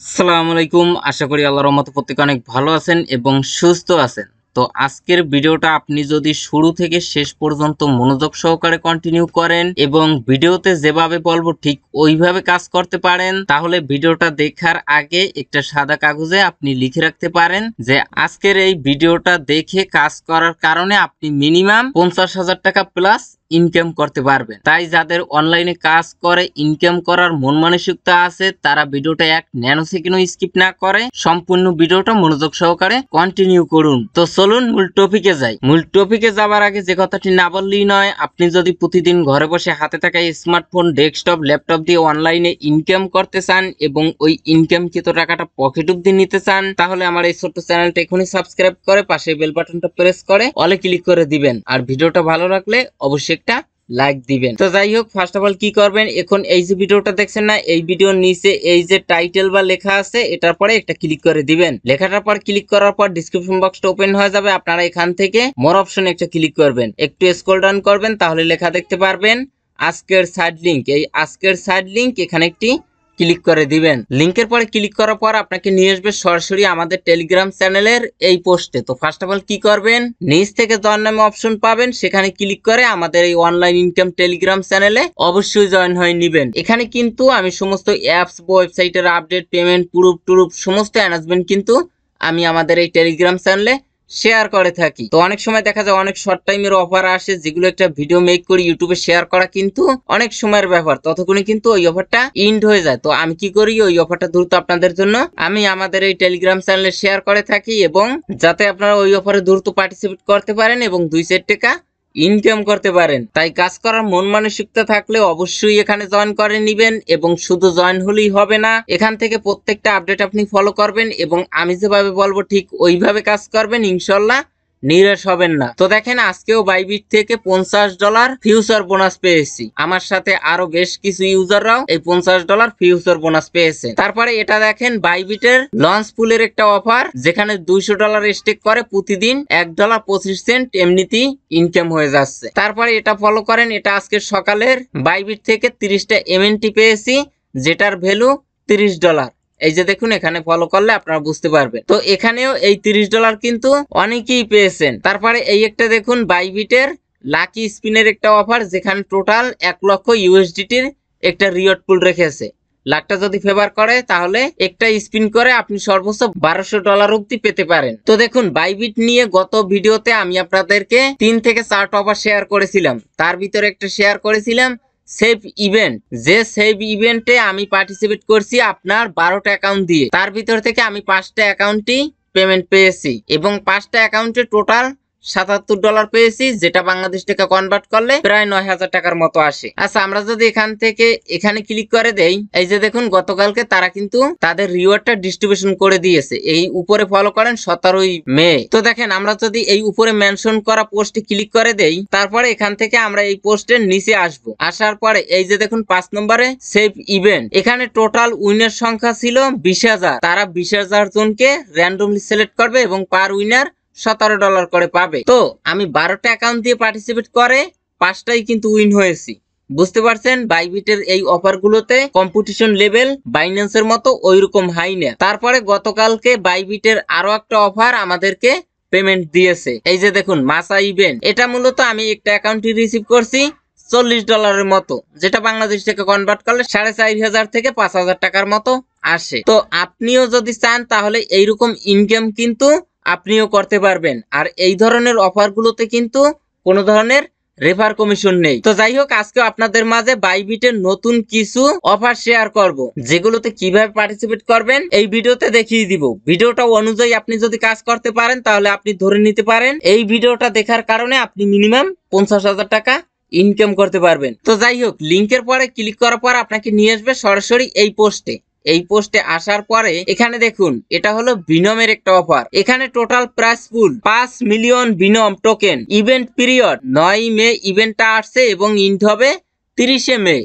আসসালামু আলাইকুম। আশা করি আল্লাহর রহমতে প্রত্যেকে অনেক ভালো আছেন এবং সুস্থ আছেন। তো আজকের ভিডিওটা আপনি যদি শুরু থেকে শেষ পর্যন্ত মনোযোগ সহকারে কন্টিনিউ করেন এবং ভিডিওতে যেভাবে বলবো ঠিক ওইভাবে কাজ করতে পারেন, তাহলে ভিডিওটা দেখার আগে একটা সাদা কাগজে আপনি লিখে রাখতে পারেন যে আজকের এই ভিডিওটা দেখে কাজ করার কারণে আপনি মিনিমাম 50,000 টাকা প্লাস ইনকাম করতে পারবেন। তাই যাদের অনলাইনে কাজ করে ইনকাম করার মন মানসিকতা আছে, তারা ভিডিওটা এক ন্যানো সেকেন্ডও স্কিপ না করে সম্পূর্ণ ভিডিওটা মনোযোগ সহকারে কন্টিনিউ করুন। তো চলুন মূল টপিকে যাই। মূল টপিকে যাবার আগে যে কথাটি না বললেই নয়, আপনি যদি প্রতিদিন ঘরে বসে হাতে থাকা স্মার্টফোন, ডেস্কটপ, ল্যাপটপ দিয়ে অনলাইনে ইনকাম করতে চান এবং ওই ইনকামকৃত টাকাটা পকেট অব্দি নিতে চান, তাহলে আমার এই ছোট্ট চ্যানেলটা এখনই সাবস্ক্রাইব করে পাশে বেল বাটনটা প্রেস করে অলে ক্লিক করে দিবেন। আর ভিডিওটা ভালো লাগলে অবশ্যই একটা লাইক দিবেন। তো যাই হোক, ফার্স্ট অফ অল কি করবেন, এখন এই যে ভিডিওটা দেখছেন না, এই ভিডিওর নিচে এই যে টাইটেল বা লেখা আছে, এটার পরে একটা ক্লিক করে দিবেন। লেখাটার পর ক্লিক করার পর ডিসক্রিপশন বক্সটা ওপেন হয়ে যাবে। আপনারা এখান থেকে মোর অপশনে একটা ক্লিক করবেন, একটু স্ক্রল ডাউন করবেন, তাহলে লেখা দেখতে পারবেন আজকের সাইড লিংক। এই আজকের সাইড লিংক এখানে একটি ক্লিক করে দিবেন। লিংকের পরে ক্লিক করার পর আপনাকে নিয়ে আসবে সরাসরি আমাদের টেলিগ্রাম চ্যানেলের এই পোস্টে। তো ফার্স্ট অফ অল কি করবেন, নিচ থেকে জয়েন নামে অপশন পাবেন, সেখানে ক্লিক করে আমাদের এই অনলাইন ইনকাম টেলিগ্রাম চ্যানেলে অবশ্যই জয়েন হয়ে নেবেন। এখানে কিন্তু আমি সমস্ত অ্যাপস, ওয়েবসাইটের আপডেট, পেমেন্ট, প্রুফ সমস্ত অ্যানাউন্সমেন্ট কিন্তু আমি আমাদের এই টেলিগ্রাম চ্যানেলে শেয়ার করে থাকি। তো অনেক সময় দেখা যায় অনেক শর্ট টাইমের অফার আসে, যেগুলো একটা ভিডিও মেক করি ইউটিউবে শেয়ার করা কিন্তু অনেক সময়ের ব্যাপার, ততক্ষণে কিন্তু ওই অফারটা ইন্ড হয়ে যায়। তো আমি কি করি, ওই অফারটা দ্রুত আপনাদের জন্য আমি আমাদের এই টেলিগ্রাম চ্যানেলে শেয়ার করে থাকি, এবং যাতে আপনারা ওই অফারে দ্রুত পার্টিসিপেট করতে পারেন এবং 2 টাকা ইনকাম করতে পারেন। তাই কাজ করার মন মানসিকতা থাকলে অবশ্যই এখানে জয়েন করে নিবেন। এবং শুধু জয়েন হলেই হবে না, এখান থেকে প্রত্যেকটা আপডেট আপনি ফলো করবেন এবং আমি যেভাবে বলবো ঠিক ওইভাবে কাজ করবেন, ইনশাল্লাহ নিরাশ হবেন না। তো দেখেন, আজকেও বাইবিট থেকে $50 ফিউচার বোনাস পেয়েছি। আমার সাথে আরো বেশ কিছু ইউজাররাও এই $50 ফিউচার বোনাস পেয়েছে। তারপরে এটা দেখেন, বাইবিটের লঞ্চ পুলের একটা অফার, যেখানে $200 স্টেক করে প্রতিদিন $1.25 এমনিতেই ইনকাম হয়ে যাচ্ছে। তারপরে এটা ফলো করেন, এটা আজকে সকালের বাইবিট থেকে 30টা এমএনটি পেয়েছি, যেটার ভ্যালু $30। এই যে দেখুন, এখানে ফলো করলে আপনারা বুঝতে পারবেন। তো এখানেও এই $30 কিন্তু অনেকেই পেয়েছেন। তারপরে এই একটা দেখুন, বাইবিটের লাকি স্পিনের একটা অফার, যেখানে টোটাল 1 লক্ষ ইউএসডিটির একটা রিওয়ার্ড পুল রেখেছে। লাখটা যদি ফেভার করে তাহলে একটা স্পিন করে আপনি সর্বোচ্চ $1200 অব্দি পেতে পারেন। তো দেখুন, বাইবিট নিয়ে গত ভিডিওতে আমি আপনাদেরকে 3 থেকে 4টা অফার শেয়ার করেছিলাম। তার ভিতরে একটা শেয়ার করেছিলাম সেভ ইভেন্ট, যে সেভ ইভেন্টে আমি পার্টিসিপেট করছি আপনার 12টা অ্যাকাউন্ট দিয়ে। তার ভিতর থেকে আমি 5টা অ্যাকাউন্টই পেমেন্ট পেয়েছি এবং 5টা অ্যাকাউন্টে টোটাল $77 পেয়েছি, যেটা বাংলাদেশ টাকা কনভার্ট করলে প্রায় 9,000 টাকার মতো আসে। আচ্ছা, আমরা যদি এখান থেকে এখানে ক্লিক করে দেই, এই যে দেখুন, গতকালকে তারা কিন্তু তাদের রিওয়ার্ডটা ডিস্ট্রিবিউশন করে দিয়েছে। এই উপরে ফলো করেন 17ই মে। তো দেখেন, আমরা যদি এই উপরে মেনশন করা পোস্টে ক্লিক করে দেই, তারপরে এখান থেকে আমরা এই পোস্টের নিচে আসবো। আসার পরে এই যে দেখুন 5 নম্বরে সেভ ইভেন্ট, এখানে টোটাল উইনার সংখ্যা ছিল 20,000। তারা 20,000 জনকে র্যান্ডমলি সিলেক্ট করবে এবং পার উইনার $17 করে পাবে। তো আমি 12টা অ্যাকাউন্ট দিয়ে পার্টিসিপেট করে 5টাই কিন্তু উইন হয়েছি। বুঝতে পারছেন, বাইবিটের এই অফার গুলোতে কম্পিটিশন লেভেল বাইন্যান্সের মতো ওইরকম হাই না। তারপরে গতকালকে বাইবিটের আরো একটা অফার আমাদেরকে পেমেন্ট দিয়েছে। এই যে দেখুন, মাসা ইভেন্ট, এটা মূলত আমি একটা অ্যাকাউন্টে রিসিভ করছি $40 মতো, যেটা বাংলাদেশ থেকে কনভার্ট করলে 4,500 থেকে 5,000 টাকার মতো আসে। তো আপনিও যদি চান তাহলে এইরকম ইনকাম কিন্তু আপনিও করতে পারবেন। আর এই ধরনের অফার গুলোতে কিন্তু কোনো ধরনের রেফার কমিশন নেই। তো যাই হোক, আজকে আপনাদের মাঝে বাইবিটের নতুন কিছু অফার শেয়ার করব, যেগুলোতে কিভাবে পার্টিসিপেট করবেন এই ভিডিওতে দেখিয়ে দিব। ভিডিওটা অনুযায়ী আপনি যদি কাজ করতে পারেন, তাহলে আপনি ধরে নিতে পারেন এই ভিডিওটা দেখার কারণে আপনি মিনিমাম 50,000 টাকা ইনকাম করতে পারবেন। তো যাই হোক, লিংকের পরে ক্লিক করার পর আপনাকে নিয়ে আসবে সরাসরি এই পোস্টে। এই পোস্টে আসার পরে এখানে দেখুন, এটা হলো বিনমের একটা অফার। এখানে টোটাল প্রাইস পুল 5 মিলিয়ন বিনম টোকেন। ইভেন্ট পিরিয়ড 9 মে ইভেন্টটা আসছে এবং ইন্ড হবে 30 মে,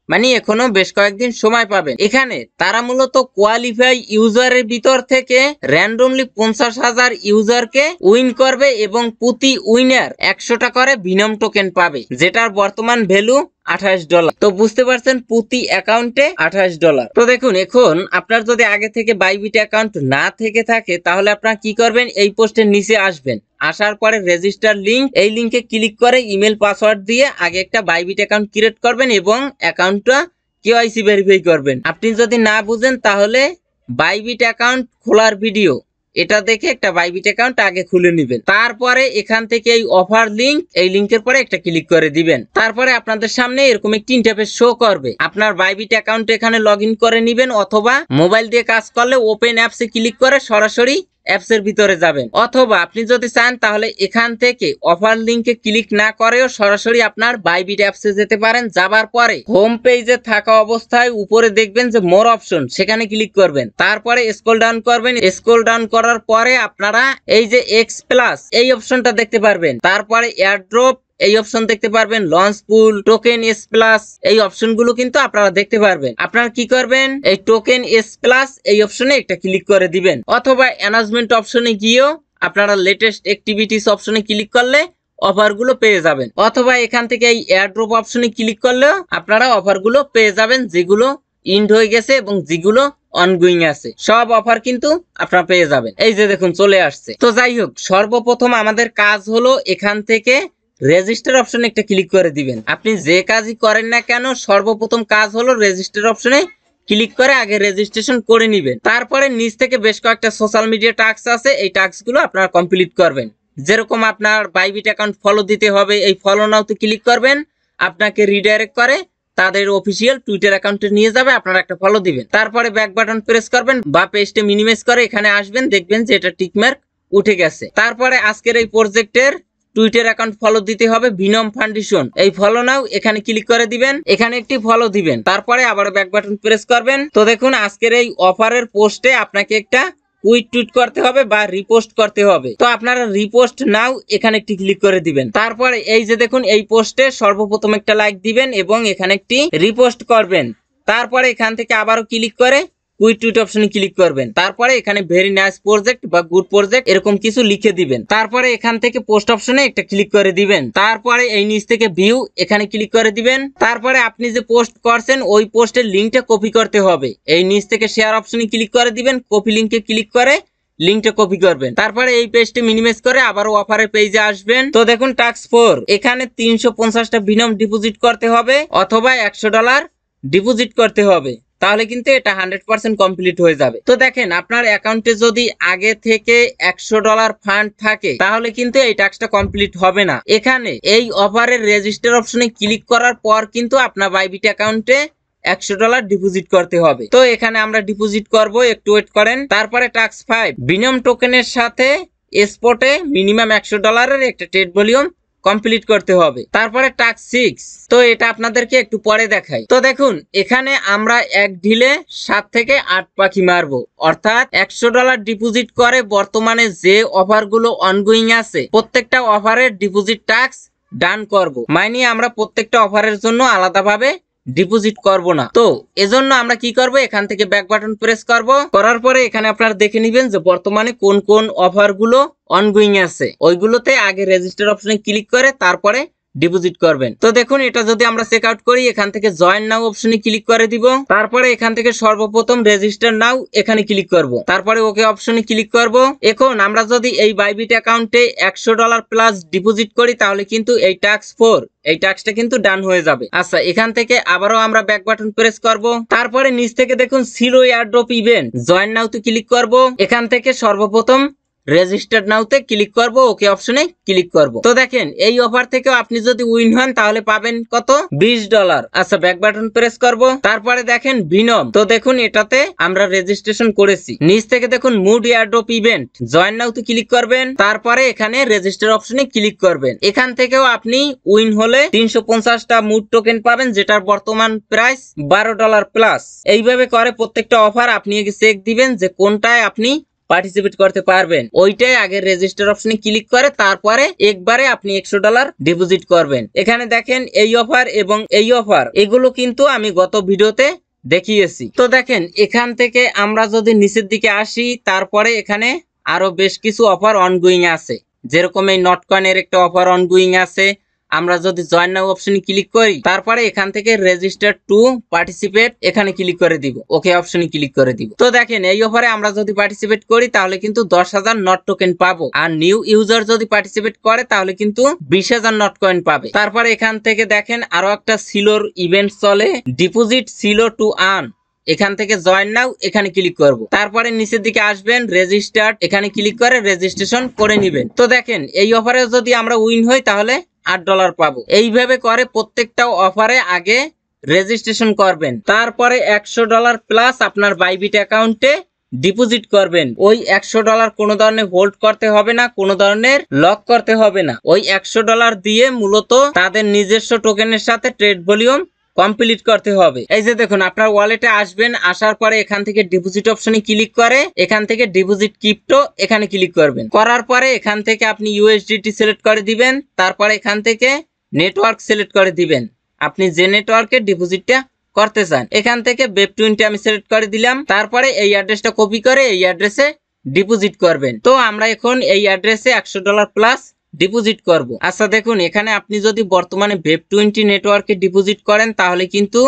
মানে এখনো বেশ কয়েকদিন সময় পাবেন। এখানে তারা মূলত কোয়ালিফাই ইউজারের ভিতর থেকে র্যান্ডমলি 50,000 ইউজারকে উইন করবে এবং প্রতি উইনার 100টা করে বিনম টোকেন পাবে, যেটার বর্তমান ভ্যালু $28। তো বুঝতে পারছেন প্রতি অ্যাকাউন্টে $28। তো দেখুন এখন আপনার যদি আগে থেকে বাইবিট অ্যাকাউন্ট না থেকে থাকে তাহলে আপনারা কি করবেন, এই পোস্টের নিচে আসবেন, আসার পরে রেজিস্টার লিংক, এই লিংকে ক্লিক করে ইমেল পাসওয়ার্ড দিয়ে আগে একটা বাইবিট অ্যাকাউন্ট ক্রিয়েট করবেন এবং অ্যাকাউন্টটা কেওয়াইসি ভেরিফাই করবেন। আপনি যদি না বুঝেন তাহলে বাইবিট অ্যাকাউন্ট খোলার ভিডিও এটা দেখে একটা বাইবিট অ্যাকাউন্ট আগে খুলে নেবেন। তারপরে এখান থেকে এই অফার লিংক, এই লিংকের পরে একটা ক্লিক করে দিবেন। তারপরে আপনাদের সামনে এরকম একটি ইন্টারফেস শো করবে। আপনার বাইবিট অ্যাকাউন্ট এখানে লগ ইন করে নেবেন, অথবা মোবাইল দিয়ে কাজ করলে ওপেন অ্যাপসে ক্লিক করে সরাসরি অ্যাপসের ভিতরে যাবেন, অথবা আপনি যদি চান তাহলে এখান থেকে অফার লিংকে ক্লিক না করেও সরাসরি আপনার বাইবিট অ্যাপসে যেতে পারেন। যাবার পরে হোম পেজে থাকা অবস্থায় উপরে দেখবেন যে মোর অপশন, সেখানে ক্লিক করবেন। তারপরে স্ক্রল ডাউন করবেন। স্ক্রল ডাউন করার পরে আপনারা এই যে এক্স প্লাস এই অপশনটা দেখতে পারবেন। তারপরে এয়ারড্রপ এই অপশন দেখতে পারবেন, লঞ্চ পুল, টোকেন এস প্লাস এই অপশনগুলো কিন্তু আপনারা দেখতে পারবেন। আপনারা কি করবেন, এই টোকেন এস প্লাস এই অপশনে একটা ক্লিক করে দিবেন, অথবা অ্যানাউন্সমেন্ট অপশনে গিয়েও আপনারা লেটেস্ট অ্যাক্টিভিটিস অপশনে ক্লিক করলে অফারগুলো পেয়ে যাবেন, অথবা এখান থেকে এই এয়ারড্রপ অপশনে ক্লিক করলেও আপনারা অফারগুলো পেয়ে যাবেন, যেগুলো ইন্ড হয়ে গেছে এবং যেগুলো অনগোয়িং আছে, সব অফার কিন্তু আপনারা পেয়ে যাবেন। এই যে দেখুন চলে আসছে। তো যাই হোক, সর্বপ্রথম আমাদের কাজ হলো এখান থেকে রেজিস্টার অপশনে একটা ক্লিক করে দিবেন। আপনি যে কাজই করেন না কেন সর্বপ্রথম কাজ হলো রেজিস্টার অপশনে ক্লিক করে আগে রেজিস্ট্রেশন করে নেবেন। তারপরে নিচ থেকে বেশ কয়েকটা সোশ্যাল মিডিয়া টাস্ক আছে, এই টাস্কগুলো আপনারা কমপ্লিট করবেন। যেরকম আপনার বাইবিট অ্যাকাউন্ট ফলো দিতে হবে, এই ফলো নাওতে ক্লিক করবেন, আপনাকে রিডাইরেক্ট করে তাদের অফিসিয়াল টুইটার অ্যাকাউন্টে নিয়ে যাবে, আপনারা একটা ফলো দিবেন। তারপরে ব্যাক বাটন প্রেস করবেন বা পেজটা মিনিমাইজ করে এখানে আসবেন, দেখবেন যে এটা টিকমার্ক উঠে গেছে। তারপরে আজকের এই প্রজেক্টের টুইটার অ্যাকাউন্ট ফলো দিতে হবে ভিনম ফাউন্ডেশন, এই ফলো নাও এখানে ক্লিক করে দিবেন, এখানে একটি ফলো দিবেন। তারপরে আবার ব্যাক বাটন প্রেস করবেন। তো দেখুন আজকের এই অফারের পোস্টে আপনাকে একটা কুইট টুইট করতে হবে বা রিপোস্ট করতে হবে। তো আপনারা রিপোস্ট নাও এখানে একটি ক্লিক করে দিবেন। তারপরে এই যে দেখুন এই পোস্টে সর্বপ্রথম একটা লাইক দিবেন এবং এখানে একটি রিপোস্ট করবেন। তারপরে এখান থেকে আবারও ক্লিক করে কুইট টুইট অপশনে ক্লিক করবেন। তারপরে এখানে ভেরি নাইস প্রজেক্ট বা গুড প্রজেক্ট এরকম কিছু লিখে দিবেন। তারপরে এখান থেকে পোস্ট অপশনে একটা ক্লিক করে দিবেন। তারপরে এই নিচ থেকে ভিউ এখানে ক্লিক করে দিবেন। তারপরে আপনি যে পোস্ট করছেন ওই পোস্টের লিংকটা কপি করতে হবে, এই নিচ থেকে শেয়ার অপশনে ক্লিক করে দিবেন, কপি লিংকে ক্লিক করে লিংকটা কপি করবেন। তারপরে এই পেজটি মিনিমাইজ করে আবারও অফারের পেজে আসবেন। তো দেখুন টাস্ক 4, এখানে 350টা ভিনম ডিপোজিট করতে হবে অথবা $100 ডিপোজিট করতে হবে, তাহলে কিন্তু এটা 100% কমপ্লিট হয়ে যাবে। তো দেখেন আপনার অ্যাকাউন্টে যদি আগে থেকে $100 ফান্ড থাকে তাহলে কিন্তু এই টাস্কটা কমপ্লিট হবে না। এখানে এই অফারের রেজিস্টার অপশনে ক্লিক করার পর কিন্তু আপনার বাইবিট অ্যাকাউন্টে $100 ডিপোজিট করতে হবে। তো এখানে আমরা ডিপোজিট করব, একটু ওয়েট করেন। তারপরে টাস্ক 5, বিনম টোকেনের সাথে স্পটে মিনিমাম $100 একটা ট্রেড ভলিউম কমপ্লিট করতে হবে। তারপরে টাস্ক 6, তো এটা আপনাদেরকে একটু পরে দেখাই। তো দেখুন এখানে আমরা এক ঢিলে 7 থেকে 8 পাখি মারবো, অর্থাৎ $100 ডিপোজিট করে বর্তমানে যে অফারগুলো অনগোয়িং আছে প্রত্যেকটা অফারের ডিপোজিট টাস্ক ডান করব, মানে আমরা প্রত্যেকটা অফারের জন্য আলাদাভাবে ডিপোজিট করব না। তো এজন্য আমরা কি করব, এখান থেকে ব্যাক বাটন প্রেস করব, করার পরে এখানে আপনারা দেখে নেবেন যে বর্তমানে কোন কোন অফারগুলো অনগোয়িং আছে, ওইগুলোতে আগে রেজিস্টার অপশনে ক্লিক করে তারপরে ডিপোজিট করবেন। তো দেখুন এটা যদি আমরা চেক আউট করি, এখান থেকে জয়েন নাও অপশনে ক্লিক করে দিব। তারপরে এখান থেকে সর্বপ্রথম রেজিস্টার নাও এখানে ক্লিক করব, তারপরে ওকে অপশনে ক্লিক করব। এখন আমরা যদি এই বাইবিট অ্যাকাউন্টে $100 প্লাস ডিপোজিট করি তাহলে কিন্তু এই টাস্ক 4 এই টাস্কটা কিন্তু ডান হয়ে যাবে। আচ্ছা এখান থেকে আবারও আমরা ব্যাক বাটন প্রেস করব। তারপরে নিচ থেকে দেখুন সিলো এয়ারড্রপ ইভেন্ট, জয়েন নাওতে ক্লিক করব। এখান থেকে সর্বপ্রথম রেজিস্টার্ড নাওতে ক্লিক করব, ওকে অপশনে ক্লিক করব। তো দেখেন এই অফার থেকে আপনি যদি উইন হন তাহলে পাবেন কত, $20। আচ্ছা ব্যাক বাটন প্রেস করব। তারপরে দেখেন ভিনম, তো দেখুন এটাতে আমরা রেজিস্ট্রেশন করেছি। নিচ থেকে দেখুন মুড এয়ারড্রপ ইভেন্ট, জয়েন নাওতে ক্লিক করবেন। তারপরে এখানে রেজিস্টার অপশনে ক্লিক করবেন। এখান থেকেও আপনি উইন হলে 350টা মুড টোকেন পাবেন, যেটার বর্তমান প্রাইস $12 প্লাস। এইভাবে করে প্রত্যেকটা অফার আপনি চেক দিবেন যে কোনটায় আপনি পার্টিসিপেট করতে পারবেন, ওইটাই আগে রেজিস্টার অপশনে ক্লিক করে তারপরে একবারে আপনি $100 ডিপোজিট করবেন। এখানে দেখেন এই অফার এবং এই অফার এগুলো কিন্তু আমি গত ভিডিওতে দেখিয়েছি। তো দেখেন এখান থেকে আমরা যদি নিচের দিকে আসি, তারপরে এখানে আরো বেশ কিছু অফার অনগোয়িং আছে, যেরকম এই নটকয়েনের একটা অফার অনগোয়িং আছে, আমরা যদি জয়েন নাও অপশনে ক্লিক করি, তারপরে এখান থেকে রেজিস্টার টু পার্টিসিপেট এখানে ক্লিক করে দিব, ওকে অপশনে ক্লিক করে দিব। তো দেখেন এই অফারে আমরা যদি পার্টিসিপেট করি তাহলে কিন্তু 10,000 নট টোকেন পাবো, আর নিউ ইউজার যদি পার্টিসিপেট করে তাহলে কিন্তু 20,000 নট কয়েন পাবে। তারপরে এখান থেকে দেখেন আরো একটা সিলোর ইভেন্ট চলে, ডিপোজিট সিলো টু আর্ন। এখান থেকে জয়েন নাও এখানে ক্লিক করব, তারপরে নিচের দিকে আসবেন, রেজিস্টার্ড এখানে ক্লিক করে রেজিস্ট্রেশন করে নেবেন। তো দেখেন এই অফারে যদি আমরা উইন হই তাহলে $8 পাবো। এইভাবে করে প্রত্যেকটা অফারে আগে রেজিস্ট্রেশন করবেন, তারপরে $100 প্লাস আপনার বাইবিট অ্যাকাউন্টে ডিপোজিট করবেন। ওই $100 কোনো ধরনের হোল্ড করতে হবে না, কোনো ধরনের লক করতে হবে না। ওই $100 দিয়ে মূলত তাদের নিজস্ব টোকেনের সাথে ট্রেড ভলিউম কমপ্লিট করতে হবে। এই যে দেখুন আপনার ওয়ালেটে আসবেন, আসার পরে এখান থেকে ডিপোজিট অপশনে ক্লিক করে এখান থেকে ডিপোজিট ক্রিপ্টো এখানে ক্লিক করবেন। করার পরে এখান থেকে আপনি ইউএসডিটি সিলেক্ট করে দিবেন, তারপরে এখান থেকে নেটওয়ার্ক সিলেক্ট করে দিবেন, আপনি যে নেটওয়ার্কে ডিপোজিটটা করতে চান। এখান থেকে Web20 আমি সিলেক্ট করে দিলাম, তারপরে এই অ্যাড্রেসটা কপি করে এই অ্যাড্রেসে ডিপোজিট করবেন। তো আমরা এখন এই অ্যাড্রেসে $100 প্লাস ডিপোজিট করব। আচ্ছা দেখুন এখানে আপনি যদি বর্তমানে Web20 নেটওয়ার্কে ডিপোজিট করেন তাহলে কিন্তু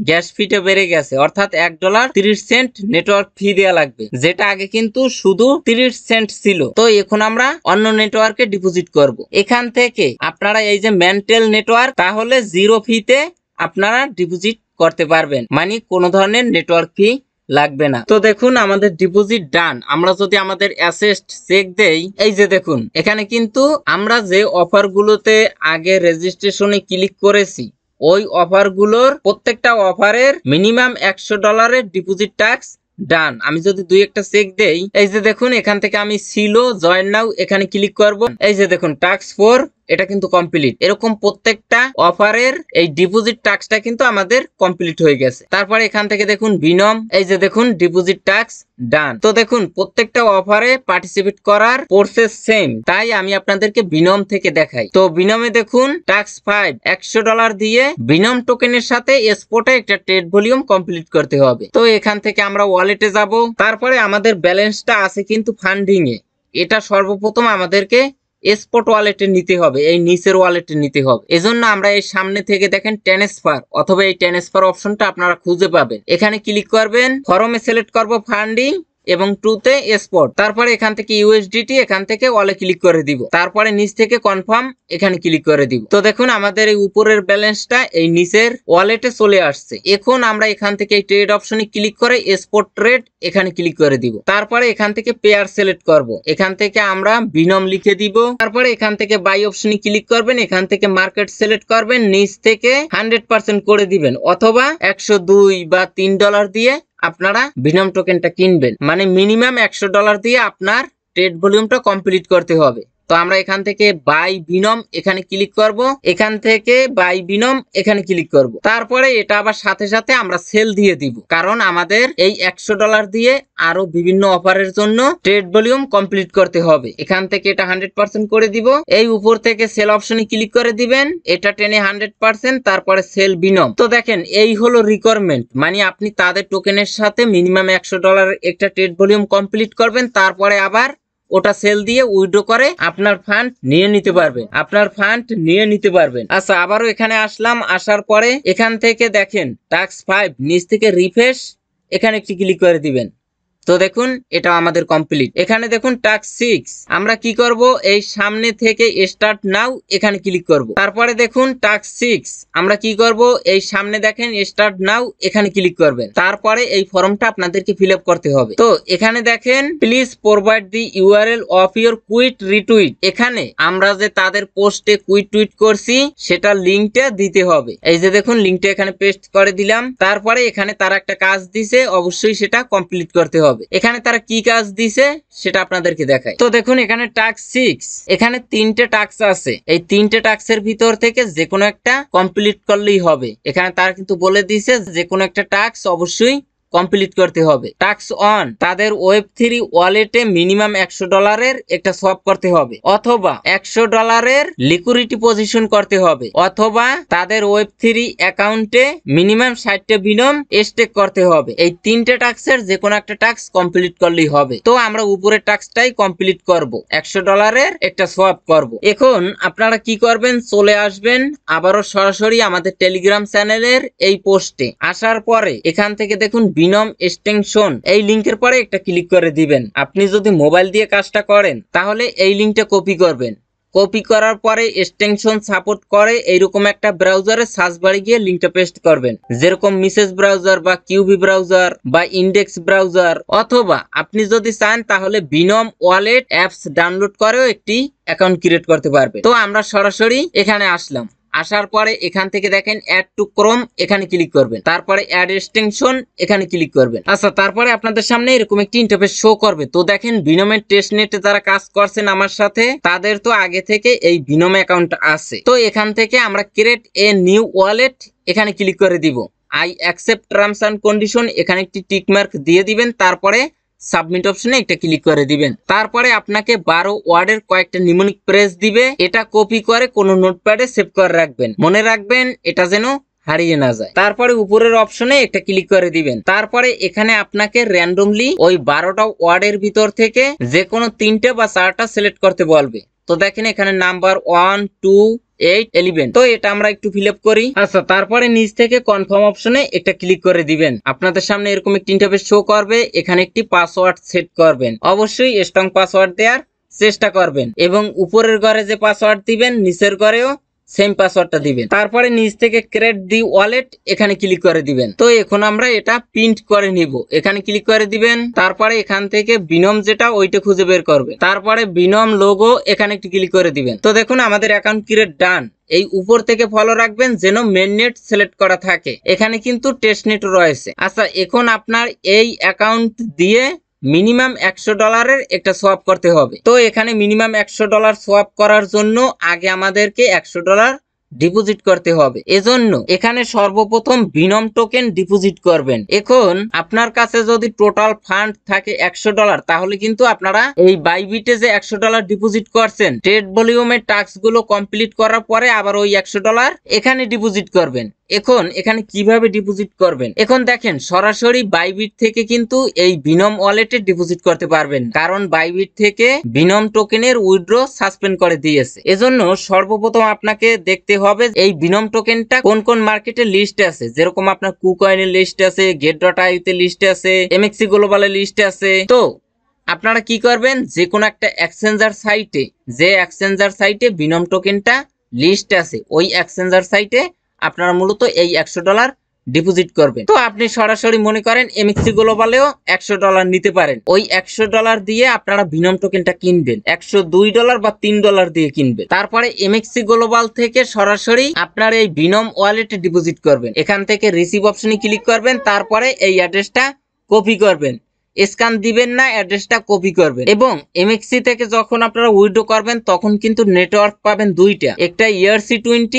গ্যাস ফিটা বেড়ে গেছে, অর্থাৎ $1.30 নেটওয়ার্ক ফি দেওয়া লাগবে, যেটা আগে কিন্তু শুধু 30 সেন্ট ছিল। তো এখন আমরা অন্য নেটওয়ার্কে ডিপোজিট করব। এখান থেকে আপনারা এই যে মেন্টেল নেটওয়ার্ক, তাহলে 0 ফিতে আপনারা ডিপোজিট করতে পারবেন, মানে কোনো ধরনের নেটওয়ার্ক ফি লাগবে না। তো দেখুন আমাদের ডিপোজিট ডান। আমরা যদি আমাদের অ্যাসেস্ট চেক দেই, এই যে দেখুন এখানে কিন্তু আমরা যে অফারগুলোতে আগে রেজিস্ট্রেশনে ক্লিক করেছি ওই অফারগুলোর প্রত্যেকটা অফারের মিনিমাম $100 ডিপোজিট ট্যাক্স ডান। আমি যদি দুই একটা চেক দেই, এই যে দেখুন এখান থেকে আমি সিলো জয়েন নাও এখানে ক্লিক করব, এই যে দেখুন টাস্ক 4 এটা কিন্তু কমপ্লিট। এরকম প্রত্যেকটা অফারের এই ডিপোজিট টাস্কটা কিন্তু আমাদের কমপ্লিট হয়ে গেছে। তারপরে এখান থেকে দেখুন বিনম, এই যে দেখুন ডিপোজিট টাস্ক ডান। তো দেখুন প্রত্যেকটা অফারে পার্টিসিপেট করার প্রসেস সেম, তাই আমি আপনাদেরকে বিনম থেকে দেখাই। তো বিনমে দেখুন টাস্ক 5 $100 দিয়ে বিনম টোকেনের সাথে স্পটে একটা ট্রেড ভলিউম কমপ্লিট করতে হবে। তো এখান থেকে আমরা ওয়ালেটে যাব, তারপরে আমাদের ব্যালেন্সটা আছে কিন্তু ফান্ডিং এ, এটা সর্বপ্রথম আমাদেরকে স্পট ওয়ালেটে নিতে হবে, এই নিচের ওয়ালেটে নিতে হবে। এজন্য আমরা এই সামনে থেকে দেখেন ট্রান্সফার অথবা এই ট্রান্সফার অপশনটা আপনারা খুঁজে পাবেন, এখানে ক্লিক করবেন, ফরমে সিলেক্ট করব ফান্ডিং এবং টুতে স্পট, তারপরে এখান থেকে ইউএসডিটি এখান থেকে ওয়ালে ক্লিক করে দিব, তারপরে নিচ থেকে কনফার্ম এখানে ক্লিক করে দিব। তো দেখুন আমাদের এই উপরের ব্যালেন্সটা এই নিচের ওয়ালেটে চলে আসছে। এখন আমরা এখান থেকে এই ট্রেড অপশনে ক্লিক করে স্পট ট্রেড এখানে ক্লিক করে দিব, তারপরে এখান থেকে পেয়ার সিলেক্ট করব, এখান থেকে আমরা বিনম লিখে দিব, তারপরে এখান থেকে বাই অপশনে ক্লিক করবেন, এখান থেকে মার্কেট সিলেক্ট করবেন, নিচ থেকে 100% করে দিবেন, অথবা 102 বা $3 দিয়ে আপনারা বিনম টোকেনটা কিনবেন, মানে মিনিমাম $100 দিয়ে আপনার ট্রেড ভলিউমটা কমপ্লিট করতে হবে। তো আমরা এখান থেকে বাই বিনম এখানে ক্লিক করব, এখান থেকে বাই বিনম এখানে ক্লিক করব, তারপরে এটা আবার সাথে সাথে আমরা সেল দিয়ে দিব, কারণ আমাদের এই $100 দিয়ে আরো বিভিন্ন অফারের জন্য ট্রেড ভলিউম কমপ্লিট করতে হবে। এখান থেকে এটা 100% করে দিব, এই উপর থেকে সেল অপশনে ক্লিক করে দিবেন, এটা টেনে 100%, তারপরে সেল বিনম। তো দেখেন এই হলো রিকোয়ারমেন্ট, মানে আপনি তাদের টোকেনের সাথে মিনিমাম $100 একটা ট্রেড ভলিউম কমপ্লিট করবেন, তারপরে আবার ওটা সেল দিয়ে উইথড্র করে আপনার ফান্ড নিয়ে নিতে পারবেন, আচ্ছা আবারও এখানে আসলাম, আসার পরে এখান থেকে দেখেন টাস্ক 5 নিচ থেকে রিফ্রেশ এখানে একটি ক্লিক করে দিবেন। তো দেখুন এটা আমাদের কমপ্লিট। এখানে দেখুন টাস্ক 6 আমরা কি করব, এই সামনে থেকে স্টার্ট নাও এখানে ক্লিক করব, তারপরে দেখুন টাস্ক 6 আমরা কি করব, এই সামনে দেখেন স্টার্ট নাও এখানে ক্লিক করবেন, তারপরে এই ফর্মটা আপনাদেরকে ফিল আপ করতে হবে। তো এখানে দেখেন please provide the URL of your quote retweet, এখানে আমরা যে তাদের পোস্টে কুইট টুইট করছি সেটা লিঙ্কটা দিতে হবে। এই যে দেখুন লিঙ্কটা এখানে পেস্ট করে দিলাম, তারপরে এখানে তারা একটা কাজ দিছে, অবশ্যই সেটা কমপ্লিট করতে হবে। এখানে তারা কি কাজ দিছে সেটা আপনাদেরকে দেখাই। তো দেখুন এখানে টাস্ক 6 এখানে 3টে টাস্ক আছে, এই 3টে টাস্কের ভিতর থেকে যে কোনো একটা কমপ্লিট করলেই হবে। এখানে তারা কিন্তু বলে দিয়েছে যে কোনো একটা টাস্ক অবশ্যই কমপ্লিট করতে হবে। টাস্ক 1, তাদের ওয়েব3 ওয়ালেটে মিনিমাম $100 একটা সোয়াপ করতে হবে, অথবা $100 লিকুইডিটি পজিশন করতে হবে, অথবা তাদের ওয়েব3 অ্যাকাউন্টে মিনিমাম 60টা বিনম স্টেক করতে হবে। এই 3টে টাস্কের যে কোনো একটা টাস্ক কমপ্লিট করলেই হবে। তো আমরা উপরের টাস্কটাই কমপ্লিট করব, $100 একটা সোয়াপ করব। এখন আপনারা কি করবেন, চলে আসবেন আবারও সরাসরি আমাদের টেলিগ্রাম চ্যানেলের এই পোস্টে। আসার পরে এখান থেকে দেখুন বিনম এক্সটেনশন, এই লিংকের পরে একটা ক্লিক করে দিবেন। আপনি যদি মোবাইল দিয়ে কাজটা করেন তাহলে এই লিংকটা কপি করবেন। কপি করার পরে এক্সটেনশন সাপোর্ট করে এইরকম একটা ব্রাউজারে সার্চ বারে গিয়ে লিংকটা পেস্ট করবেন, যেরকম মিসেস ব্রাউজার বা কিউবি ব্রাউজার বা ইন্ডেক্স ব্রাউজার, অথবা আপনি যদি চান তাহলে বিনম ওয়ালেট অ্যাপস ডাউনলোড করেও একটি অ্যাকাউন্ট ক্রিয়েট করতে পারবে। তো আমরা সরাসরি এখানে আসলাম। আসার পরে এখান থেকে দেখেন অ্যাড টু ক্রোম, এখানে ক্লিক করবেন। তারপরে অ্যাড এক্সটেনশন, এখানে ক্লিক করবেন। আচ্ছা, তারপরে আপনাদের সামনে এরকম একটি ইন্টারফেস শো করবে। তো দেখেন বিনমের টেস্টনেটে যারা কাজ করছেন আমার সাথে, তাদের তো আগে থেকে এই বিনম অ্যাকাউন্ট আছে। তো এখান থেকে আমরা ক্রিয়েট এ নিউ ওয়ালেট, এখানে ক্লিক করে দিব। I accept terms and condition, এখানে একটি টিক মার্ক দিয়ে দিবেন। তারপরে সাবমিট অপশনে একটা ক্লিক করে দিবেন। তারপরে আপনাকে 12 ওয়ার্ডের কয়েকটা নিউমেরিক প্রেস দিবে, এটা কপি করে কোনো নোটপ্যাডে সেভ করে রাখবেন। মনে রাখবেন এটা যেন হারিয়ে না যায়। তারপরে উপরের অপশনে একটা ক্লিক করে দিবেন। তারপরে এখানে আপনাকে র্যান্ডমলি ওই 12টা ওয়ার্ডের ভিতর থেকে যে কোনো 3টে বা 4টা সিলেক্ট করতে বলবে। তো দেখেন এখানে নাম্বার 1, 2, 8, 11, তো এটা আমরা একটু ফিল আপ করি। আচ্ছা, তারপরে নিচ থেকে কনফার্ম অপশনে একটা ক্লিক করে দিবেন। আপনাদের সামনে এরকম একটি ইন্টারফেস শো করবে, এখানে একটি পাসওয়ার্ড সেট করবেন। অবশ্যই স্ট্রং পাসওয়ার্ড দেওয়ার চেষ্টা করবেন, এবং উপরের ঘরে যে পাসওয়ার্ড দিবেন নিচের ঘরেও সেম পাসওয়ার্ডটা দিবেন। তারপরে নিচ থেকে ক্রিয়েট দি ওয়ালেট, এখানে ক্লিক করে দিবেন। তো এখন আমরা এটা প্রিন্ট করে নিব, এখানে ক্লিক করে দিবেন। তারপরে এখান থেকে বিনম যেটা ওইটা খুঁজে বের করবে। তারপরে বিনম লোগো, এখানে একটু ক্লিক করে দিবেন। তো দেখুন আমাদের অ্যাকাউন্ট ক্রিয়েট ডান। এই উপর থেকে ফলো রাখবেন যেন মেইননেট সিলেক্ট করা থাকে। এখানে কিন্তু টেস্টনেট রয়েছে। আচ্ছা, এখন আপনার এই অ্যাকাউন্ট দিয়ে মিনিমাম $100 একটা সোয়াপ করতে হবে। তো এখানে মিনিমাম $100 সোয়াপ করার জন্য আগে আমাদেরকে $100 ডিপোজিট করতে হবে। এজন্য এখানে সর্বপ্রথম বিনম টোকেন ডিপোজিট করবেন। এখন আপনার কাছে যদি টোটাল ফান্ড থাকে $100, তাহলে কিন্তু আপনারা এই বাইবিটে যে $100 ডিপোজিট করছেন, ট্রেড ভলিউমের টাস্ক গুলো কমপ্লিট করার পরে আবার ওই $100 এখানে ডিপোজিট করবেন। এখন এখানে কিভাবে ডিপোজিট করবেন, এখন দেখেন সরাসরি বাইবিট থেকে কিন্তু এই বিনম ওয়ালেটে ডিপোজিট করতে পারবেন, কারণ বাইবিট থেকে বিনম টোকেনের উইথড্র সাসপেন্ড করে দিয়েছে। এজন্য সর্বপ্রথম আপনাকে দেখতে হবে এই বিনম টোকেনটা কোন কোন মার্কেটে লিস্টে আছে। যেরকম আপনার কুকয়েনের লিস্টে আছে, get.io তে লিস্টে আছে, MXC গ্লোবালের লিস্টে আছে। তো আপনারা কি করবেন, যে কোনো একটা এক্সচেঞ্জার সাইটে, যে এক্সচেঞ্জার সাইটে বিনম টোকেনটা লিস্ট আছে, ওই এক্সচেঞ্জার সাইটে আপনারা মূলত এই $100 ডিপোজিট করবেন। তো আপনি সরাসরি মনে করেন MXC গ্লোবালেও $100 নিতে পারেন। ওই $100 দিয়ে আপনারা বিনম টোকেনটা কিনবেন, $102 বা $3 দিয়ে কিনবেন। তারপরে MXC গ্লোবাল থেকে সরাসরি আপনার এই বিনম ওয়ালেটে ডিপোজিট করবেন। এখান থেকে রিসিভ অপশনে ক্লিক করবেন। তারপরে এই অ্যাড্রেসটা কপি করবেন, স্ক্যান দিবেন না, অ্যাড্রেসটা কপি করবেন। এবং MXC থেকে যখন আপনারা উইথড্র করবেন তখন কিন্তু নেটওয়ার্ক পাবেন দুইটা, একটা ERC20,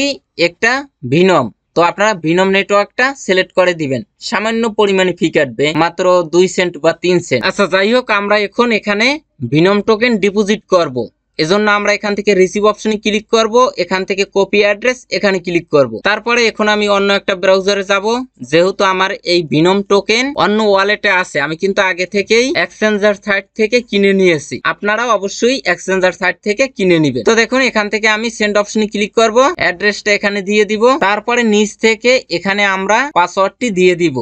একটা বিনম। তো আপনারা বিনম নেটওয়ার্কটা সিলেক্ট করে দিবেন। সামান্য পরিমাণে ফি কাটবে, মাত্র 2 সেন্ট বা 3 সেন্ট। আচ্ছা, যাই হোক, আমরা এখন এখানে বিনম টোকেন ডিপোজিট করব। এজন্য আমরা এখান থেকে রিসিভ অপশনে ক্লিক করব, এখান থেকে কপি অ্যাড্রেস, এখানে ক্লিক করব। তারপরে এখন আমি অন্য একটা ব্রাউজারে যাব। যেহেতু আমার এই বিনম টোকেন অন্য ওয়ালেটে আছে, আমি কিন্তু আগে থেকেই এক্সচেঞ্জার সাইট থেকে কিনে নিয়েছি। আপনারা অবশ্যই এক্সচেঞ্জার সাইট থেকে কিনে নেবেন। তো দেখুন এখান থেকে আমি সেন্ড অপশনে ক্লিক করব, অ্যাড্রেসটা এখানে দিয়ে দিব। তারপরে নিচ থেকে এখানে আমরা পাসওয়ার্ডটি দিয়ে দিব,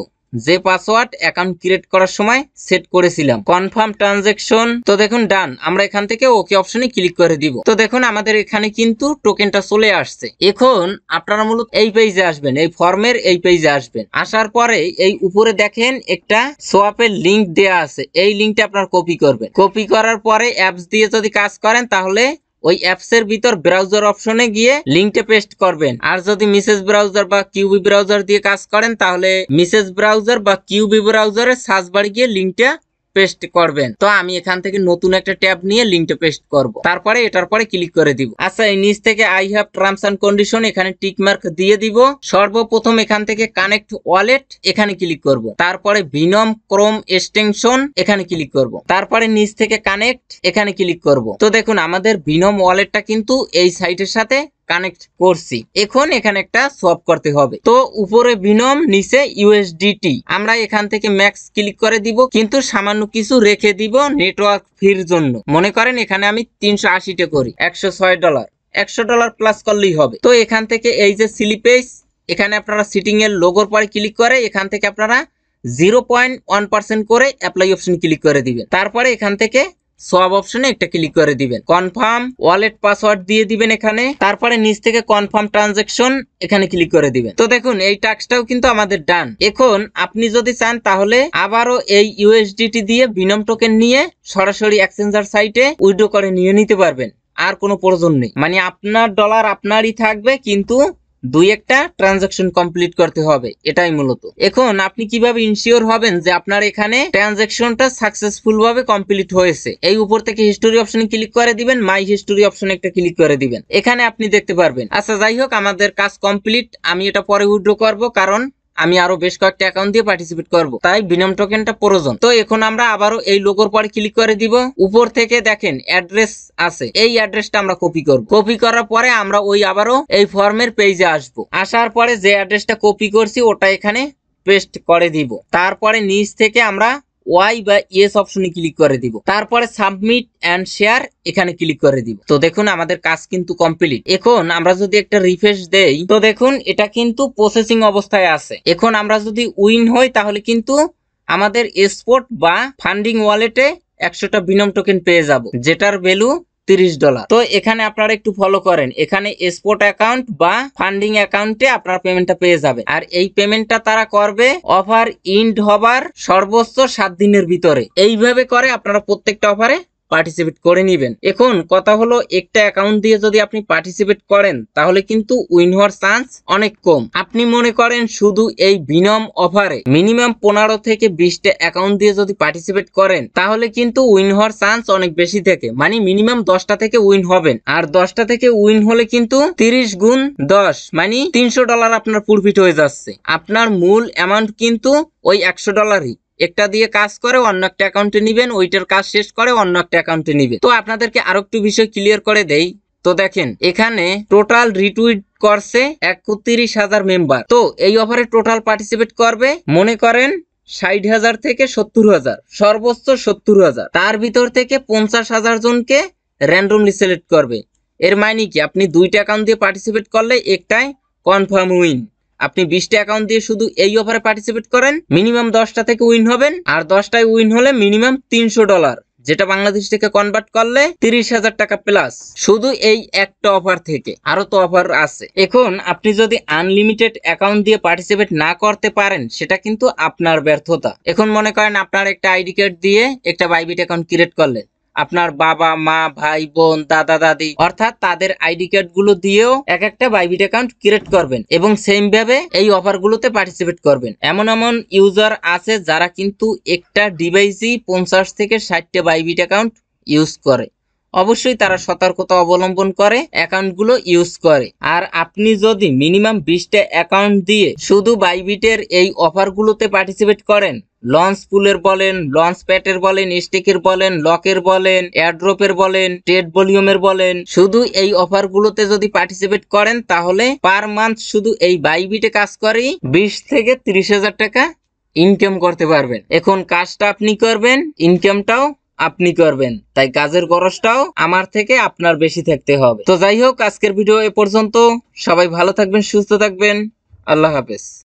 যে পাসওয়ার্ড অ্যাকাউন্ট ক্রিয়েট করার সময় সেট করেছিলাম। Confirm transaction. তো দেখুন ডান, আমরা এখান থেকে ওকে অপশনে ক্লিক করে দিব। তো দেখুন আমাদের এখানে কিন্তু টোকেনটা চলে আসছে। এখন আপনারা মূলত এই পেজে আসবেন, এই ফর্মের এই পেজে আসবেন। আসার পরে এই উপরে দেখেন একটা সোয়াপের লিংক দেয়া আছে, এই লিংকটা আপনারা কপি করবেন। কপি করার পরে অ্যাপস দিয়ে যদি কাজ করেন তাহলে ওই অ্যাপস এর ভিতর ব্রাউজার অপশনে গিয়ে লিংকটা পেস্ট করবেন। আর যদি মিসেস ব্রাউজার বা কিউবি ব্রাউজার দিয়ে কাজ করেন তাহলে মিসেস ব্রাউজার বা কিউবি ব্রাউজারের সার্চ বারে গিয়ে লিংকটা পেস্ট করবেন। তো আমি এখান থেকে নতুন একটা ট্যাব নিয়ে লিংকটা পেস্ট করব, তারপরে এটার পরে ক্লিক করে দিব। আচ্ছা, এই নিচ থেকে I have terms and condition এখানে টিক মার্ক দিয়ে দিব। সর্বপ্রথম এখান থেকে কানেক্ট ওয়ালেট এখানে ক্লিক করব, তারপরে ভিনম ক্রোম এক্সটেনশন এখানে ক্লিক করব, তারপরে নিচ থেকে কানেক্ট এখানে ক্লিক করব। তো দেখুন আমাদের ভিনম ওয়ালেটটা কিন্তু এই সাইটের সাথে কানেক্ট করছি। এখন এখানে একটা সোয়াপ করতে হবে। তো উপরে ভিনম, নিচে ইউএসডিটি। আমরা এখান থেকে ম্যাক্স ক্লিক করে দিব, কিন্তু সামান্য কিছু রেখে দিব নেটওয়ার্ক ফির জন্য। মনে করেন এখানে আমি 380টা করি, $106, $100 প্লাস করলেই হবে। তো এখান থেকে এই যে স্লিপেজ, এখানে আপনারা সিটিং এর লোগোর পরে ক্লিক করে এখান থেকে আপনারা 0.1% করে অ্যাপ্লাই অপশন ক্লিক করে দিবেন। তারপরে এখান থেকে সব অপশনে একটা ক্লিক করে দিবেন, কনফার্ম ওয়ালেট পাসওয়ার্ড দিয়ে দিবেন এখানে, তারপরে নিচ থেকে কনফার্ম ট্রানজাকশন এখানে ক্লিক করে দিবেন। তো দেখুন এই টাস্কটাও কিন্তু আমাদের ডান। এখন আপনি যদি চান তাহলে আবারও এই ইউএসডিটি দিয়ে ভিনম টোকেন নিয়ে সরাসরি এক্সচেঞ্জার সাইটে উইথড্র করে নিয়ে নিতে পারবেন, আর কোনো প্রয়োজন নেই। মানে আপনার ডলার আপনারই থাকবে, কিন্তু দুই একটা ট্রানজাকশন কমপ্লিট করতে হবে, এটাই মূলত। এখন আপনি কিভাবে ইনশিওর হবেন যে আপনার এখানে ট্রানজাকশনটা সাকসেসফুল ভাবে কমপ্লিট হয়েছে? এই উপর থেকে হিস্টোরি অপশনে ক্লিক করে দিবেন, মাই হিস্টোরি অপশনে একটা ক্লিক করে দিবেন, এখানে আপনি দেখতে পারবেন। আচ্ছা যাই হোক, আমাদের কাজ কমপ্লিট। আমি এটা পরে উইথড্র করব, কারণ আমি আরো বেশ কয়েকটা অ্যাকাউন্ট দিয়ে পার্টিসিপেট করব, তাই ভিনম টোকেনটা প্রয়োজন। তো এখন আমরা আবারও এই লোগোর পরে ক্লিক করে দিব। উপর থেকে দেখেন অ্যাড্রেস আছে, এই অ্যাড্রেসটা আমরা কপি করব। কপি করার পরে আমরা ওই আবারও এই ফর্মের পেজে আসব। আসার পরে যে অ্যাড্রেসটা কপি করছি ওটা এখানে পেস্ট করে দিব। তারপরে নিচ থেকে আমরা ওয়াই বা ইয়েস অপশনে ক্লিক করে দিব, তারপরে সাবমিট এন্ড শেয়ার এখানে ক্লিক করে দিব। তো দেখুন আমাদের কাজ কিন্তু কমপ্লিট। এখন আমরা যদি একটা রিফ্রেশ দেই, তো দেখুন এটা কিন্তু প্রসেসিং অবস্থায় আছে। এখন আমরা যদি উইন হই তাহলে কিন্তু আমাদের স্পট বা ফান্ডিং ওয়ালেটে 100টা ভিনম টোকেন পেয়ে যাব, যেটার ভ্যালু $30। তো এখানে আপনারা একটু ফলো করেন, এখানে স্পট অ্যাকাউন্ট বা ফান্ডিং অ্যাকাউন্টে আপনারা পেমেন্টটা পেয়ে যাবেন। আর এই পেমেন্টটা তারা করবে অফার ইন্ড হবার সর্বোচ্চ 7 দিনের ভিতরে। এইভাবে করে আপনারা প্রত্যেকটা অফারে পার্টিসিপেট করে নেবেন। এখন কথা হলো, একটা অ্যাকাউন্ট দিয়ে যদি আপনি পার্টিসিপেট করেন তাহলে কিন্তু উইন হওয়ার চান্স অনেক কম। আপনি মনে করেন শুধু এই ভিনম অফারে মিনিমাম 15 থেকে 20টা অ্যাকাউন্ট দিয়ে যদি পার্টিসিপেট করেন তাহলে কিন্তু উইন হওয়ার চান্স অনেক বেশি থাকে। মানে মিনিমাম 10টা থেকে উইন হবেন, আর 10টা থেকে উইন হলে কিন্তু 30 গুণ 10 মানে $300 আপনার প্রফিট হয়ে যাচ্ছে। আপনার মূল অ্যামাউন্ট কিন্তু ওই $100। একটা দিয়ে কাজ করে অন্য একটা অ্যাকাউন্টে নিবেন, ওইটার কাজ শেষ করে অন্য একটা অ্যাকাউন্টে নিবেন। তো আপনাদেরকে আরো একটু বিষয় ক্লিয়ার করে দেই। তো দেখেন এখানে টোটাল রিটুইট করছে 31,000 মেম্বার। তো এই অফারে টোটাল পার্টিসিপেট করবে মনে করেন 60,000 থেকে 70,000, সর্বোচ্চ 70,000। তার ভিতর থেকে 50,000 জনকে র্যান্ডমলি সিলেক্ট করবে। এর মানে কি, আপনি 2টা অ্যাকাউন্ট দিয়ে পার্টিসিপেট করলে একটাই কনফার্ম উইন। আপনি 20টা অ্যাকাউন্ট দিয়ে শুধু এই অফারে পার্টিসিপেট করেন, মিনিমাম 10টা থেকে উইন হবেন, আর 10টায় উইন হলে মিনিমাম $300, যেটা বাংলাদেশ থেকে কনভার্ট করলে 30,000 টাকা প্লাস, শুধু এই একটা অফার থেকে। আরো তো অফার আছে। এখন আপনি যদি আনলিমিটেড অ্যাকাউন্ট দিয়ে পার্টিসিপেট না করতে পারেন সেটা কিন্তু আপনার ব্যর্থতা। এখন মনে করেন আপনার একটা আইডি কার্ড দিয়ে একটা বাইবিট অ্যাকাউন্ট ক্রিয়েট করলেন, আপনার বাবা মা ভাই বোন দাদা দাদি অর্থাৎ তাদের আইডি কার্ড গুলো দিয়েও এক একটা বাইবিট অ্যাকাউন্ট ক্রিয়েট করবেন এবং সেম ভাবে এই অফার গুলোতে পার্টিসিপেট করবেন। এমন এমন ইউজার আছে যারা কিন্তু একটা ডিভাইসই 50 থেকে 60টা বাইবিট অ্যাকাউন্ট ইউজ করে। অবশ্যই তারা সতর্কতা অবলম্বন করে অ্যাকাউন্ট গুলো ইউজ করে। আর আপনি যদি মিনিমাম 20টা অ্যাকাউন্ট দিয়ে শুধু বাইবিটের এই অফার গুলোতে পার্টিসিপেট করেন, লঞ্চ পুলের বলেন, লঞ্চ প্যাটের বলেন, স্টেকের বলেন, লকের বলেন, এয়ারড্রপের বলেন, ট্রেড ভলিউমের বলেন, শুধু এই অফার গুলোতে যদি পার্টিসিপেট করেন তাহলে পার মান্থ শুধু এই বাইবিটে কাজ করেই 20 থেকে 30,000 টাকা ইনকাম করতে পারবেন। এখন কাজটা আপনি করবেন, ইনকামটাও আপনি করবেন, তাই কাজের খরচটাও আমার থেকে আপনার বেশি থাকতে হবে। তো যাই হোক, আজকের ভিডিও এ পর্যন্ত। সবাই ভালো থাকবেন, সুস্থ থাকবেন। আল্লাহ হাফেজ।